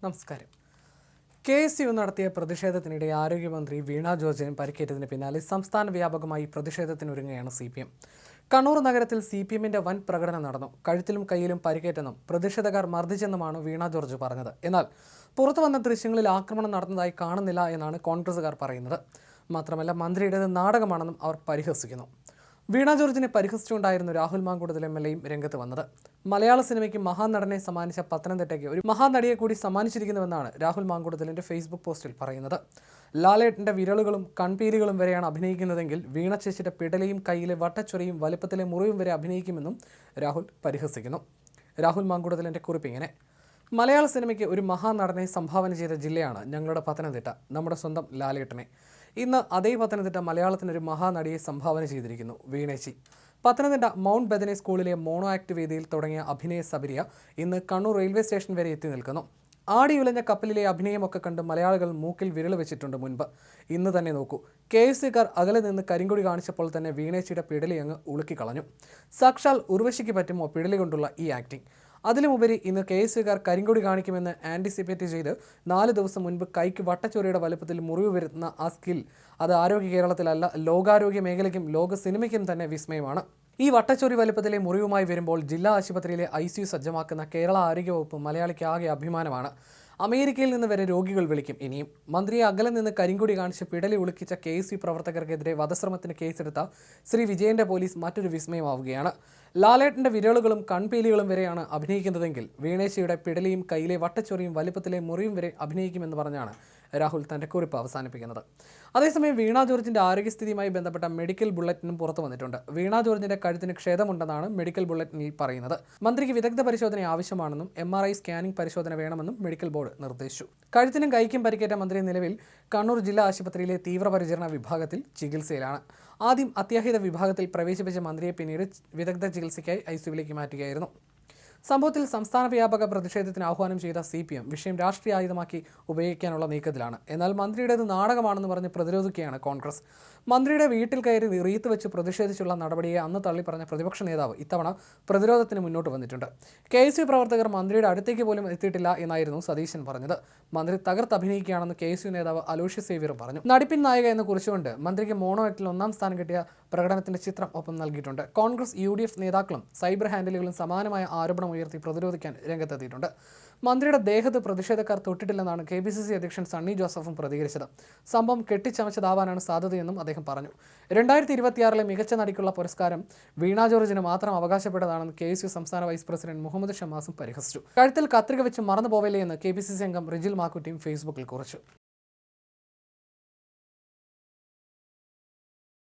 നമസ്കാരം. KSU നടത്തിയ പ്രതിഷേധത്തിനിടെ ആരോഗ്യമന്ത്രി വീണ ജോർജിന് പരിക്കേറ്റതിന് പിന്നാലെ സംസ്ഥാന വ്യാപകമായി പ്രതിഷേധത്തിനൊരുങ്ങുകയാണ് CPM. കണ്ണൂർ നഗരത്തിൽ CPMന്റെ വൻ പ്രകടനം നടന്നു. കഴുത്തിലും കൈയിലും പരിക്കേറ്റെന്നും പ്രതിഷേധക്കാർ മർദ്ദിച്ചെന്നുമാണ് വീണ ജോർജ് പറഞ്ഞത്. എന്നാൽ പുറത്തുവന്ന ദൃശ്യങ്ങളിൽ ആക്രമണം നടന്നതായി കാണുന്നില്ല എന്നാണ് കോൺഗ്രസുകാർ പറയുന്നത്. മാത്രമല്ല മന്ത്രിയുടേത് നാടകമാണെന്നും അവർ പരിഹസിക്കുന്നു. വീണ ജോർജിനെ പരിഹസിച്ചുകൊണ്ടായിരുന്നു രാഹുൽ മാങ്കൂട്ടത്തിൽ MLAയും രംഗത്ത് വന്നത്. മലയാള സിനിമയ്ക്ക് മഹാനടനെ സമ്മാനിച്ച പത്തനംതിട്ടയ്ക്ക് ഒരു മഹാനടിയെ കൂടി സമ്മാനിച്ചിരിക്കുന്നുവെന്നാണ് രാഹുൽ മാങ്കൂട്ടത്തിലിന്റെ ഫേസ്ബുക്ക് പോസ്റ്റിൽ പറയുന്നത്. ലാലേട്ടന്റെ വിരലുകളും കൺപീലികളും വരെയാണ് അഭിനയിക്കുന്നതെങ്കിൽ വീണ ചേച്ചിയുടെ പിടലയും കൈയിലെ വട്ടച്ചൊറിയും വലുപ്പത്തിലെ മുറിവും വരെ അഭിനയിക്കുമെന്നും രാഹുൽ പരിഹസിക്കുന്നു. രാഹുൽ മാങ്കൂട്ടത്തിലിന്റെ കുറിപ്പ് ഇങ്ങനെ: മലയാള സിനിമയ്ക്ക് ഒരു മഹാനടനെ സംഭാവന ചെയ്ത ജില്ലയാണ് ഞങ്ങളുടെ പത്തനംതിട്ട, നമ്മുടെ സ്വന്തം ലാലേട്ടനെ. ഇന്ന് അതേ പത്തനംതിട്ട മലയാളത്തിനൊരു മഹാനടിയെ സംഭാവന ചെയ്തിരിക്കുന്നു, വീണേച്ചി. പത്തനംതിട്ട മൗണ്ട് ബെഥനി സ്കൂളിലെ മോണോ ആക്ട് വേദിയിൽ തുടങ്ങിയ അഭിനയ സബരിയ ഇന്ന് കണ്ണൂർ റെയിൽവേ സ്റ്റേഷൻ വരെ എത്തി നിൽക്കുന്നു. ആടിയുലഞ്ഞ കപ്പലിലെ അഭിനയമൊക്കെ കണ്ട് മലയാളികൾ മൂക്കിൽ വിരൽ വെച്ചിട്ടുണ്ട് മുൻപ്. ഇന്ന് തന്നെ നോക്കൂ, KSUക്കാർ അകലെ നിന്ന് കരിങ്കൊടി കാണിച്ചപ്പോൾ തന്നെ വീണേച്ചിയുടെ പിടലി അങ്ങ് ഉളുക്കിക്കളഞ്ഞു. സാക്ഷാൽ ഉർവശിക്ക് പറ്റുമോ പിടലി കൊണ്ടുള്ള ഈ ആക്ടിങ്? അതിലുമുപരി ഇന്ന് KSUക്കാർ കരിങ്കൊടി കാണിക്കുമെന്ന് ആൻറ്റിസിപ്പേറ്റ് ചെയ്ത് 4 ദിവസം മുൻപ് കൈക്ക് വട്ടച്ചൊറിയുടെ വലുപ്പത്തിൽ മുറിവ് വരുത്തുന്ന ആ സ്കിൽ, അത് ആരോഗ്യ കേരളത്തിലല്ല, ലോകാരോഗ്യ മേഖലയ്ക്കും ലോക സിനിമയ്ക്കും തന്നെ വിസ്മയമാണ്. ഈ വട്ടച്ചൊറി വലുപ്പത്തിലെ മുറിവുമായി വരുമ്പോൾ ജില്ലാ ആശുപത്രിയിലെ ICU സജ്ജമാക്കുന്ന കേരള ആരോഗ്യവകുപ്പ് മലയാളിക്ക് ആകെ അഭിമാനമാണ്. അമേരിക്കയിൽ നിന്ന് വരെ രോഗികൾ വിളിക്കും ഇനിയും. മന്ത്രിയെ അകലെ നിന്ന് കരിങ്കൊടി കാണിച്ച് പിടലി ഉളുക്കിച്ച KSU പ്രവർത്തകർക്കെതിരെ വധശ്രമത്തിന് കേസെടുത്ത ശ്രീ വിജയന്റെ പോലീസ് മറ്റൊരു വിസ്മയമാവുകയാണ്. ലാലേട്ടന്റെ വിരലുകളും കൺപീലികളും വരെയാണ് അഭിനയിക്കുന്നതെങ്കിൽ വീണേച്ചിയുടെ പിടലിയും കയ്യിലെ വട്ടച്ചൊറിയും വലുപ്പത്തിലെ മുറിയും വരെ അഭിനയിക്കുമെന്ന് പറഞ്ഞാണ് രാഹുൽ തന്റെ കുറിപ്പ് അവസാനിപ്പിക്കുന്നത്. അതേസമയം വീണ ജോർജിന്റെ ആരോഗ്യസ്ഥിതിയുമായി ബന്ധപ്പെട്ട മെഡിക്കൽ ബുള്ളറ്റിനും പുറത്തു വന്നിട്ടുണ്ട്. വീണ ജോർജിന്റെ കഴുത്തിന് ക്ഷതമുണ്ടെന്നാണ് മെഡിക്കൽ ബുള്ളറ്റിനിൽ പറയുന്നത്. മന്ത്രിക്ക് വിദഗ്ധ പരിശോധന ആവശ്യമാണെന്നും MRI സ്കാനിംഗ് പരിശോധന വേണമെന്നും മെഡിക്കൽ ബോർഡ് നിർദ്ദേശിച്ചു. കഴുത്തിനും കൈക്കും പരിക്കേറ്റ മന്ത്രി നിലവിൽ കണ്ണൂർ ജില്ലാ ആശുപത്രിയിലെ തീവ്രപരിചരണ വിഭാഗത്തിൽ ചികിത്സയിലാണ്. ആദ്യം അത്യാഹിത വിഭാഗത്തിൽ പ്രവേശിപ്പിച്ച മന്ത്രിയെ പിന്നീട് വിദഗ്ധ ചികിത്സയ്ക്കായി ICUവിലേക്ക് മാറ്റുകയായിരുന്നു. സംഭവത്തിൽ സംസ്ഥാന വ്യാപക പ്രതിഷേധത്തിന് ആഹ്വാനം ചെയ്ത CPM വിഷയം രാഷ്ട്രീയ ആയുധമാക്കി ഉപയോഗിക്കാനുള്ള നീക്കത്തിലാണ്. എന്നാൽ മന്ത്രിയുടേത് നാടകമാണെന്ന് പറഞ്ഞ് പ്രതിരോധിക്കുകയാണ് കോൺഗ്രസ്. മന്ത്രിയുടെ വീട്ടിൽ കയറി റീത്ത് വെച്ച് പ്രതിഷേധിച്ചുള്ള നടപടിയെ അന്ന് തള്ളിപ്പറഞ്ഞ പ്രതിപക്ഷ നേതാവ് ഇത്തവണ പ്രതിരോധത്തിന് മുന്നോട്ട് വന്നിട്ടുണ്ട്. KSU പ്രവർത്തകർ മന്ത്രിയുടെ അടുത്തേക്ക് പോലും എത്തിയിട്ടില്ല എന്നായിരുന്നു സതീശൻ പറഞ്ഞത്. മന്ത്രി തകർത്തഭിനയിക്കുകയാണെന്ന് KSU നേതാവ് അലോഷ്യസ് സേവ്യറും പറഞ്ഞു. നടിപ്പിൻ നായിക എന്ന് കുറിച്ചുകൊണ്ട് മന്ത്രിക്ക് മോണോ ആക്ടിൽ 1ാം സ്ഥാനം കിട്ടിയ പ്രകടനത്തിന്റെ ചിത്രം ഒപ്പം നൽകിയിട്ടുണ്ട്. കോൺഗ്രസ് UDF നേതാക്കളും സൈബർ ഹാൻഡിലുകളും സമാനമായ ആരോപണം ഉയർത്തി പ്രതിരോധിക്കാൻ രംഗത്തെത്തിയിട്ടുണ്ട്. മന്ത്രിയുടെ ദേഹത്ത് പ്രതിഷേധക്കാർ തൊട്ടിട്ടില്ലെന്നാണ് KPCC അധ്യക്ഷൻ സണ്ണി ജോസഫും പ്രതികരിച്ചത്. സംഭവം കെട്ടിച്ചമച്ചതാവാനാണ് സാധ്യതയെന്നും അദ്ദേഹം പറഞ്ഞു. 2026 മികച്ച നടിക്കുള്ള പുരസ്കാരം വീണ ജോർജിന് മാത്രം അവകാശപ്പെട്ടതാണെന്ന് KSU സംസ്ഥാന വൈസ് പ്രസിഡന്റ് മുഹമ്മദ് ഷമാസും പരിഹസിച്ചു. കഴുത്തിൽ കത്രിക വെച്ച് മറന്നു പോവല്ലേ എന്ന് KPCC അംഗം റിജിൽ മാക്കുറ്റിയും ഫേസ്ബുക്കിൽ കുറിച്ചു.